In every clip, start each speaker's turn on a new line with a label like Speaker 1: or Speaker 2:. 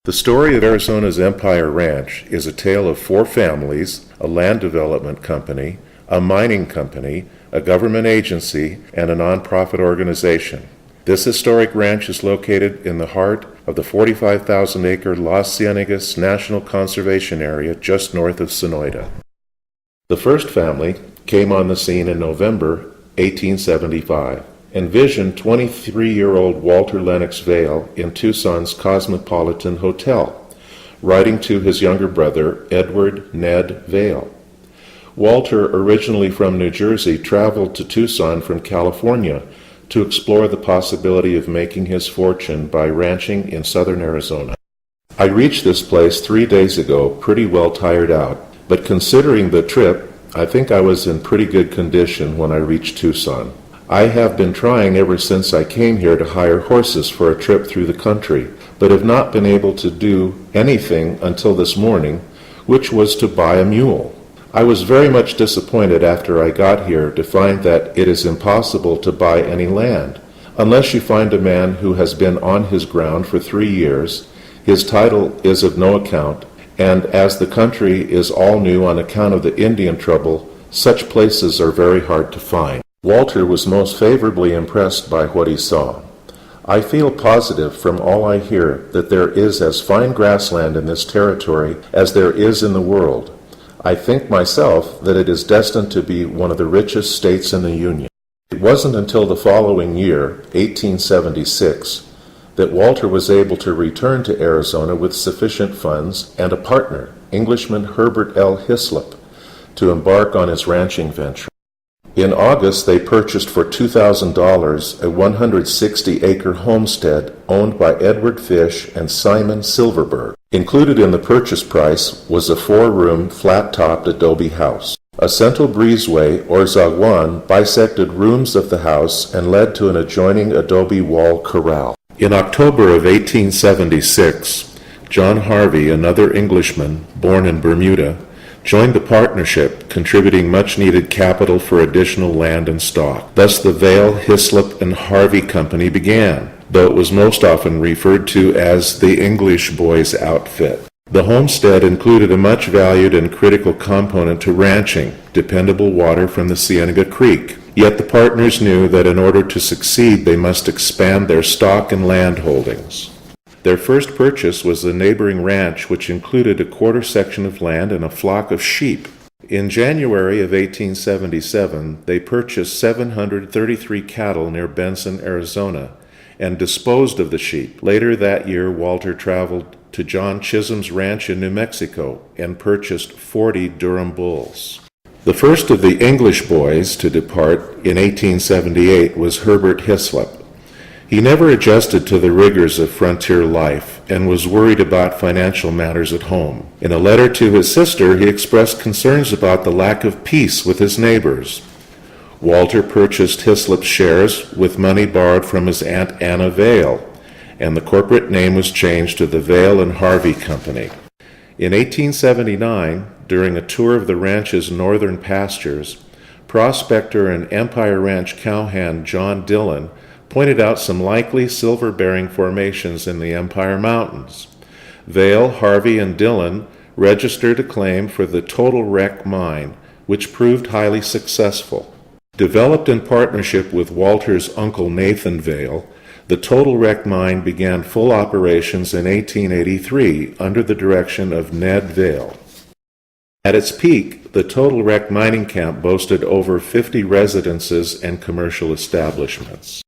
Speaker 1: The story of Arizona's Empire Ranch is a tale of four families, a land development company, a mining company, a government agency, and a nonprofit organization. This historic ranch is located in the heart of the 45,000-acre Las Ciénegas National Conservation Area just north of Sonoyta. The first family came on the scene in November 1875. Envision 23-year-old Walter Lennox Vail in Tucson's Cosmopolitan Hotel, writing to his younger brother, Edward Ned Vail. Walter, originally from New Jersey, traveled to Tucson from California to explore the possibility of making his fortune by ranching in southern Arizona. I reached this place 3 days ago, pretty well tired out, but considering the trip, I think I was in pretty good condition when I reached Tucson. I have been trying ever since I came here to hire horses for a trip through the country, but have not been able to do anything until this morning, which was to buy a mule. I was very much disappointed after I got here to find that it is impossible to buy any land. Unless you find a man who has been on his ground for 3 years, his title is of no account, and as the country is all new on account of the Indian trouble, such places are very hard to find. Walter was most favorably impressed by what he saw. I feel positive from all I hear that there is as fine grassland in this territory as there is in the world. I think myself that it is destined to be one of the richest states in the Union. It wasn't until the following year, 1876, that Walter was able to return to Arizona with sufficient funds and a partner, Englishman Herbert L. Hislop, to embark on his ranching venture. In August, they purchased for $2,000 a 160-acre homestead owned by Edward Fish and Simon Silverberg. Included in the purchase price was a 4-room, flat-topped adobe house. A central breezeway, or zaguan, bisected rooms of the house and led to an adjoining adobe wall corral. In October of 1876, John Harvey, another Englishman born in Bermuda, joined the partnership, contributing much-needed capital for additional land and stock. Thus the Vail, Hislop, and Harvey Company began, though it was most often referred to as the English Boys' Outfit. The homestead included a much-valued and critical component to ranching, dependable water from the Cienega Creek. Yet the partners knew that in order to succeed they must expand their stock and land holdings. Their first purchase was the neighboring ranch, which included a quarter section of land and a flock of sheep. In January of 1877, they purchased 733 cattle near Benson, Arizona, and disposed of the sheep. Later that year, Walter traveled to John Chisholm's ranch in New Mexico and purchased 40 Durham bulls. The first of the English boys to depart in 1878 was Herbert Hislop. He never adjusted to the rigors of frontier life and was worried about financial matters at home. In a letter to his sister, he expressed concerns about the lack of peace with his neighbors. Walter purchased Hislop's shares with money borrowed from his Aunt Anna Vail, and the corporate name was changed to the Vail and Harvey Company. In 1879, during a tour of the ranch's northern pastures, prospector and Empire Ranch cowhand John Dillon pointed out some likely silver-bearing formations in the Empire Mountains. Vail, Harvey, and Dillon registered a claim for the Total Wreck mine, which proved highly successful. Developed in partnership with Walter's uncle Nathan Vail, the Total Wreck mine began full operations in 1883 under the direction of Ned Vail. At its peak, the Total Wreck mining camp boasted over 50 residences and commercial establishments.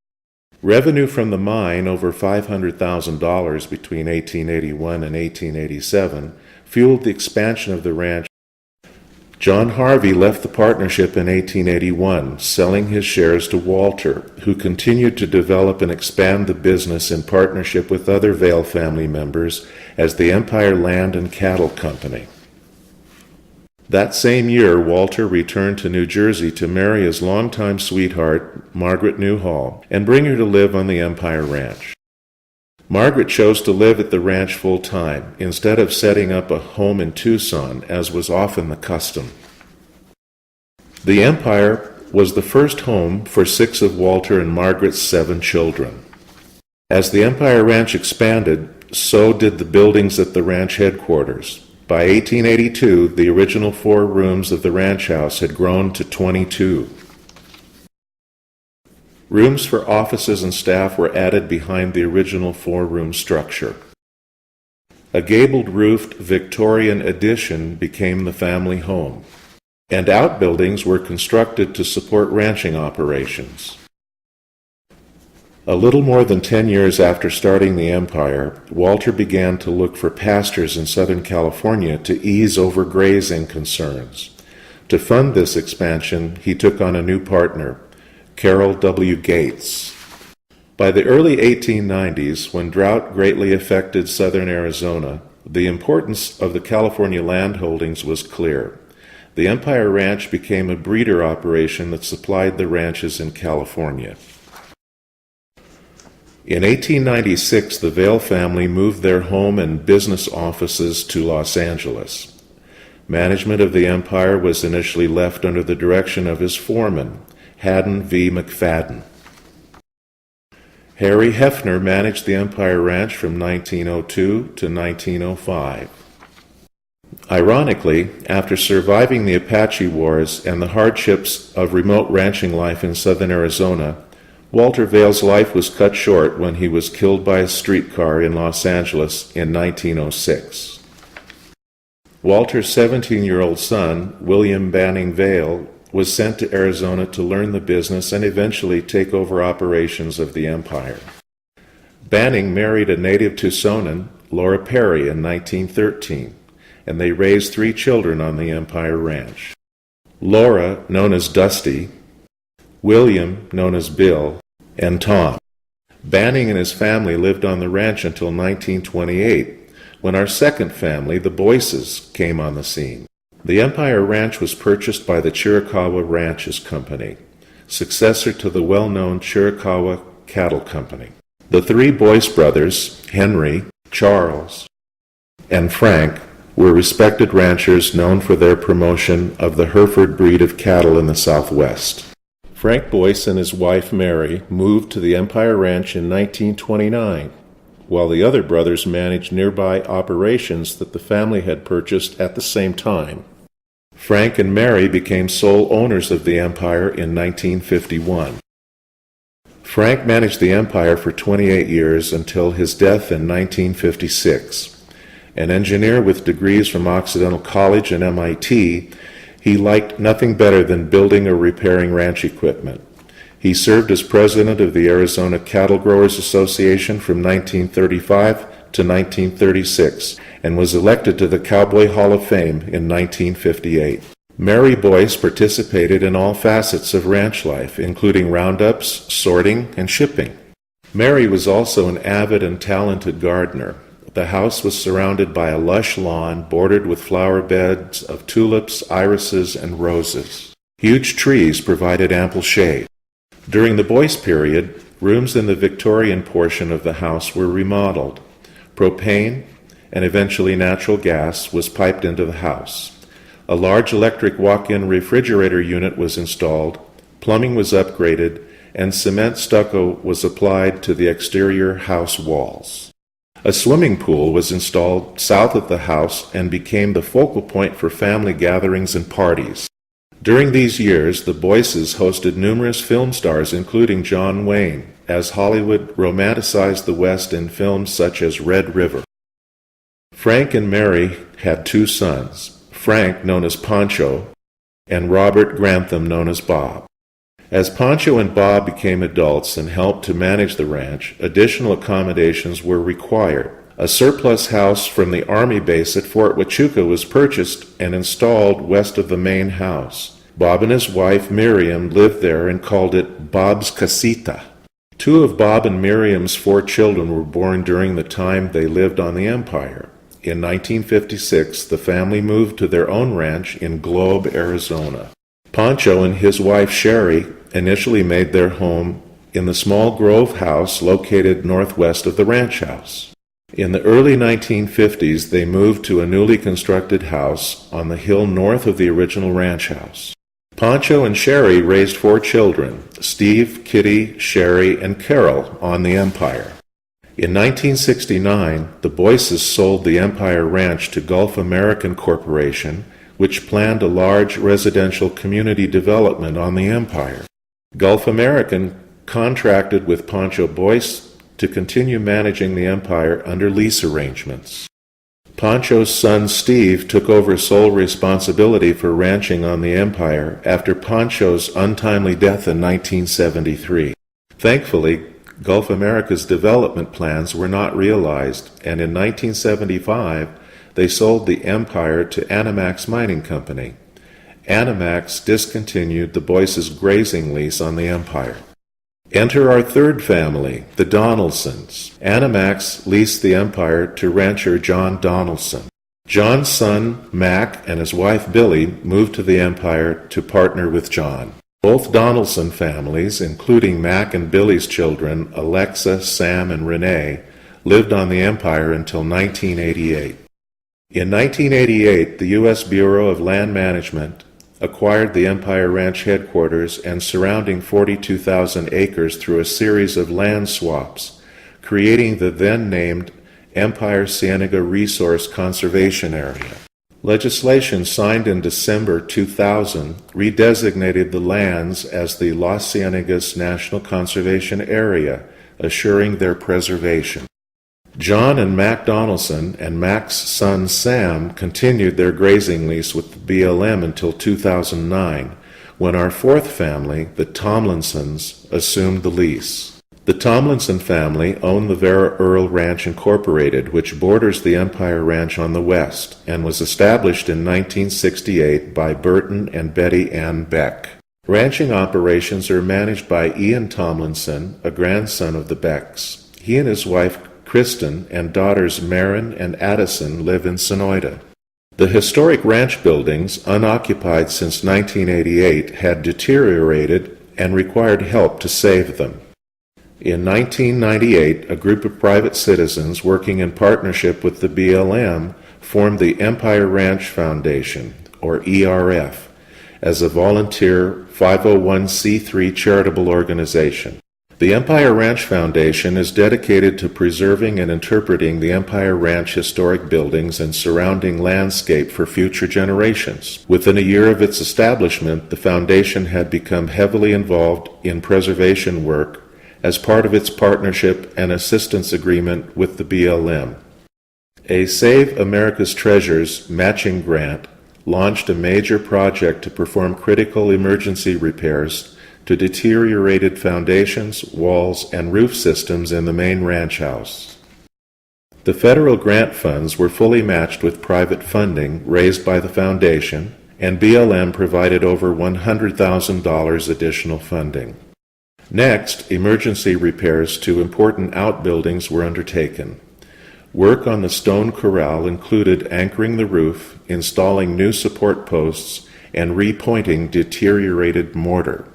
Speaker 1: Revenue from the mine, over $500,000 between 1881 and 1887, fueled the expansion of the ranch. John Harvey left the partnership in 1881, selling his shares to Walter, who continued to develop and expand the business in partnership with other Vail family members as the Empire Land and Cattle Company. That same year, Walter returned to New Jersey to marry his longtime sweetheart, Margaret Newhall, and bring her to live on the Empire Ranch. Margaret chose to live at the ranch full-time, instead of setting up a home in Tucson, as was often the custom. The Empire was the first home for 6 of Walter and Margaret's 7 children. As the Empire Ranch expanded, so did the buildings at the ranch headquarters. By 1882, the original 4 rooms of the ranch house had grown to 22. Rooms for offices and staff were added behind the original 4-room structure. A gabled-roofed Victorian addition became the family home, and outbuildings were constructed to support ranching operations. A little more than 10 years after starting the empire, Walter began to look for pastures in Southern California to ease overgrazing concerns. To fund this expansion, he took on a new partner, Carroll W. Gates. By the early 1890s, when drought greatly affected southern Arizona, the importance of the California land holdings was clear. The Empire Ranch became a breeder operation that supplied the ranches in California. In 1896, the Vail family moved their home and business offices to Los Angeles. Management of the empire was initially left under the direction of his foreman, Haddon V. McFadden. Harry Hefner managed the Empire Ranch from 1902 to 1905. Ironically, after surviving the Apache Wars and the hardships of remote ranching life in southern Arizona, Walter Vail's life was cut short when he was killed by a streetcar in Los Angeles in 1906. Walter's 17-year-old son, William Banning Vail, was sent to Arizona to learn the business and eventually take over operations of the empire. Banning married a native Tucsonan, Laura Perry, in 1913, and they raised 3 children on the Empire Ranch. Laura, known as Dusty, William, known as Bill, and Tom. Banning and his family lived on the ranch until 1928, when our second family, the Boyces, came on the scene. The Empire Ranch was purchased by the Chiricahua Ranches Company, successor to the well-known Chiricahua Cattle Company. The 3 Boyce brothers, Henry, Charles, and Frank, were respected ranchers known for their promotion of the Hereford breed of cattle in the Southwest. Frank Boyce and his wife Mary moved to the Empire Ranch in 1929, while the other brothers managed nearby operations that the family had purchased at the same time. Frank and Mary became sole owners of the empire in 1951. Frank managed the empire for 28 years until his death in 1956. An engineer with degrees from Occidental College and MIT, he liked nothing better than building or repairing ranch equipment. He served as president of the Arizona Cattle Growers Association from 1935 to 1936 and was elected to the Cowboy Hall of Fame in 1958. Mary Boyce participated in all facets of ranch life, including roundups, sorting, and shipping. Mary was also an avid and talented gardener. The house was surrounded by a lush lawn bordered with flower beds of tulips, irises, and roses. Huge trees provided ample shade. During the Boyce period, rooms in the Victorian portion of the house were remodeled. Propane, and eventually natural gas, was piped into the house. A large electric walk-in refrigerator unit was installed, plumbing was upgraded, and cement stucco was applied to the exterior house walls. A swimming pool was installed south of the house and became the focal point for family gatherings and parties. During these years, the Boyces hosted numerous film stars, including John Wayne, as Hollywood romanticized the West in films such as Red River. Frank and Mary had 2 sons, Frank, known as Pancho, and Robert Grantham, known as Bob. As Pancho and Bob became adults and helped to manage the ranch, additional accommodations were required. A surplus house from the Army base at Fort Huachuca was purchased and installed west of the main house. Bob and his wife, Miriam, lived there and called it Bob's Casita. 2 of Bob and Miriam's 4 children were born during the time they lived on the empire. In 1956, the family moved to their own ranch in Globe, Arizona. Pancho and his wife Sherry initially made their home in the small Grove house located northwest of the ranch house. In the early 1950s, they moved to a newly constructed house on the hill north of the original ranch house. Pancho and Sherry raised 4 children, Steve, Kitty, Sherry, and Carol, on the empire. In 1969, the Boyces sold the Empire Ranch to Gulf American Corporation, which planned a large residential community development on the Empire. Gulf American contracted with Pancho Boyce to continue managing the Empire under lease arrangements. Pancho's son Steve took over sole responsibility for ranching on the Empire after Pancho's untimely death in 1973. Thankfully, Gulf America's development plans were not realized, and in 1975 they sold the Empire to Animax Mining Company. Animax discontinued the Boyces' grazing lease on the Empire. Enter our third family, the Donaldsons. Animax leased the Empire to rancher John Donaldson. John's son, Mac, and his wife, Billy, moved to the Empire to partner with John. Both Donaldson families, including Mac and Billy's children, Alexa, Sam, and Renee, lived on the Empire until 1988. In 1988, the U.S. Bureau of Land Management acquired the Empire Ranch headquarters and surrounding 42,000 acres through a series of land swaps, creating the then-named Empire Cienega Resource Conservation Area. Legislation signed in December 2000 redesignated the lands as the Las Ciénegas National Conservation Area, assuring their preservation. John and Mac Donaldson and Mac's son Sam continued their grazing lease with the BLM until 2009, when our fourth family, the Tomlinsons, assumed the lease. The Tomlinson family owned the Vera Earl Ranch Incorporated, which borders the Empire Ranch on the west, and was established in 1968 by Burton and Betty Ann Beck. Ranching operations are managed by Ian Tomlinson, a grandson of the Becks. He and his wife Kristen and daughters Marin and Addison live in Sonoyta. The historic ranch buildings, unoccupied since 1988, had deteriorated and required help to save them. In 1998, a group of private citizens working in partnership with the BLM formed the Empire Ranch Foundation, or ERF, as a volunteer 501c3 charitable organization. The Empire Ranch Foundation is dedicated to preserving and interpreting the Empire Ranch historic buildings and surrounding landscape for future generations. Within a year of its establishment, the foundation had become heavily involved in preservation work as part of its partnership and assistance agreement with the BLM. A Save America's Treasures matching grant launched a major project to perform critical emergency repairs to deteriorated foundations, walls, and roof systems in the main ranch house. The federal grant funds were fully matched with private funding raised by the foundation, and BLM provided over $100,000 additional funding. Next, emergency repairs to important outbuildings were undertaken. Work on the stone corral included anchoring the roof, installing new support posts, and repointing deteriorated mortar.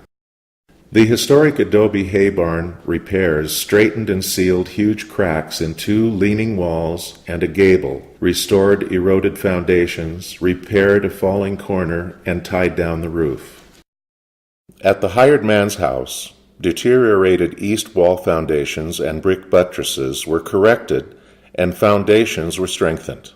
Speaker 1: The historic adobe hay barn repairs straightened and sealed huge cracks in 2 leaning walls and a gable, restored eroded foundations, repaired a falling corner, and tied down the roof. At the hired man's house, deteriorated east wall foundations and brick buttresses were corrected and foundations were strengthened.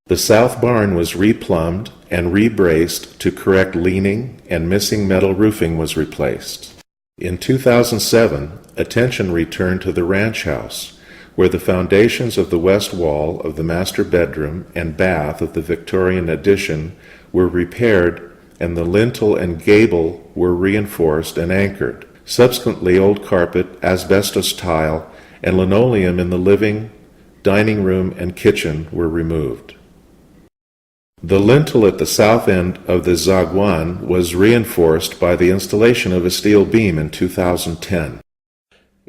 Speaker 1: The south barn was replumbed and rebraced to correct leaning, and missing metal roofing was replaced. In 2007, attention returned to the ranch house, where the foundations of the west wall of the master bedroom and bath of the Victorian addition were repaired, and the lintel and gable were reinforced and anchored. Subsequently, old carpet, asbestos tile, and linoleum in the living, dining room, and kitchen were removed. The lintel at the south end of the zaguán was reinforced by the installation of a steel beam in 2010.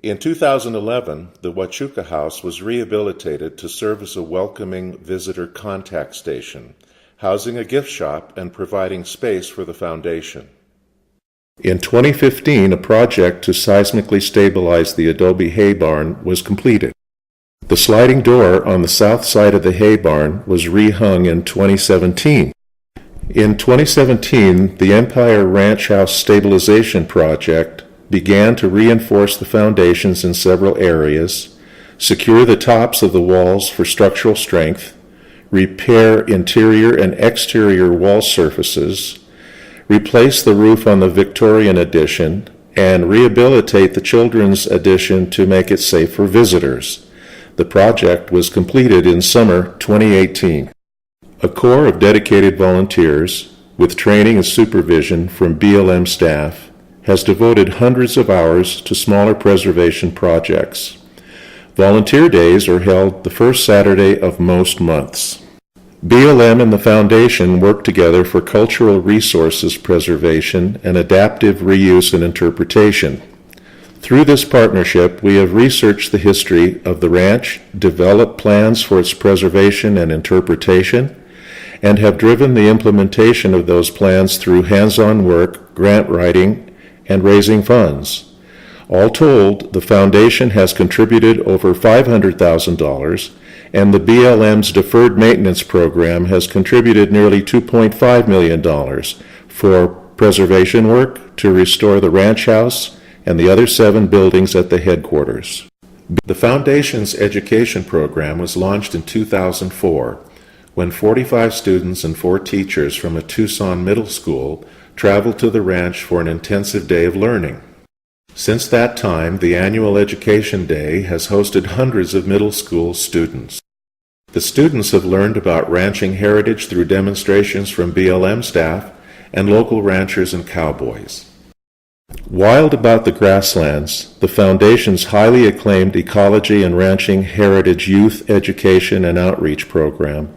Speaker 1: In 2011, the Huachuca House was rehabilitated to serve as a welcoming visitor contact station, housing a gift shop and providing space for the foundation. In 2015, a project to seismically stabilize the adobe hay barn was completed. The sliding door on the south side of the hay barn was rehung in 2017. In 2017, the Empire Ranch House Stabilization Project began to reinforce the foundations in several areas, secure the tops of the walls for structural strength, repair interior and exterior wall surfaces, replace the roof on the Victorian addition, and rehabilitate the children's addition to make it safe for visitors. The project was completed in summer 2018. A corps of dedicated volunteers, with training and supervision from BLM staff, has devoted hundreds of hours to smaller preservation projects. Volunteer days are held the first Saturday of most months. BLM and the Foundation work together for cultural resources preservation and adaptive reuse and interpretation. Through this partnership, we have researched the history of the ranch, developed plans for its preservation and interpretation, and have driven the implementation of those plans through hands-on work, grant writing, and raising funds. All told, the Foundation has contributed over $500,000, and the BLM's Deferred Maintenance Program has contributed nearly $2.5 million for preservation work to restore the ranch house and the other 7 buildings at the headquarters. The Foundation's education program was launched in 2004, when 45 students and 4 teachers from a Tucson middle school traveled to the ranch for an intensive day of learning. Since that time, the annual Education Day has hosted hundreds of middle school students. The students have learned about ranching heritage through demonstrations from BLM staff and local ranchers and cowboys. Wild About the Grasslands, the Foundation's highly acclaimed ecology and ranching heritage youth education and outreach program,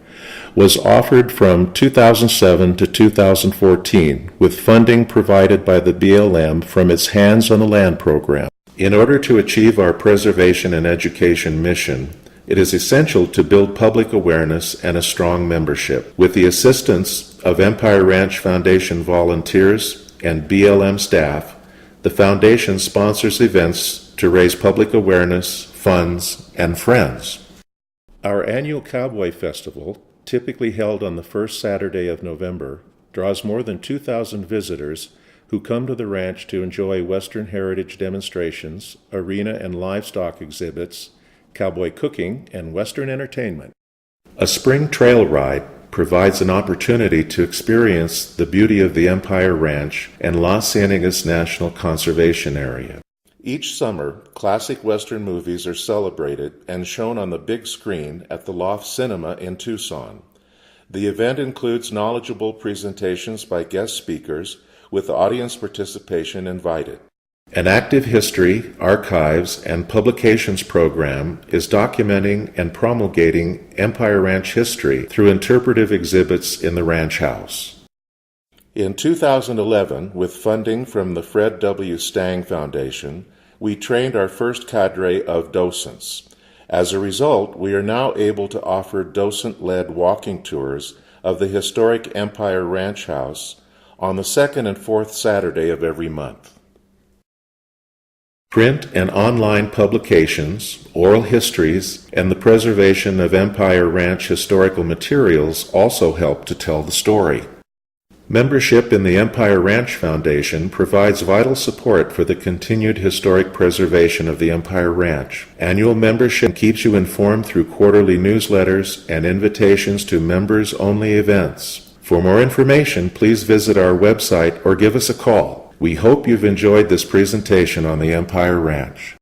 Speaker 1: was offered from 2007 to 2014 with funding provided by the BLM from its Hands on the Land program. In order to achieve our preservation and education mission, it is essential to build public awareness and a strong membership. With the assistance of Empire Ranch Foundation volunteers and BLM staff, the Foundation sponsors events to raise public awareness, funds, and friends. Our annual Cowboy Festival, typically held on the first Saturday of November, draws more than 2,000 visitors who come to the ranch to enjoy Western heritage demonstrations, arena and livestock exhibits, cowboy cooking, and Western entertainment. A spring trail ride provides an opportunity to experience the beauty of the Empire Ranch and Las Ciénegas National Conservation Area. Each summer, classic Western movies are celebrated and shown on the big screen at the Loft Cinema in Tucson. The event includes knowledgeable presentations by guest speakers, with audience participation invited. An active history, archives, and publications program is documenting and promulgating Empire Ranch history through interpretive exhibits in the ranch house. In 2011, with funding from the Fred W. Stang Foundation, we trained our first cadre of docents. As a result, we are now able to offer docent-led walking tours of the historic Empire Ranch House on the second and fourth Saturday of every month. Print and online publications, oral histories, and the preservation of Empire Ranch historical materials also help to tell the story. Membership in the Empire Ranch Foundation provides vital support for the continued historic preservation of the Empire Ranch. Annual membership keeps you informed through quarterly newsletters and invitations to members-only events. For more information, please visit our website or give us a call. We hope you've enjoyed this presentation on the Empire Ranch.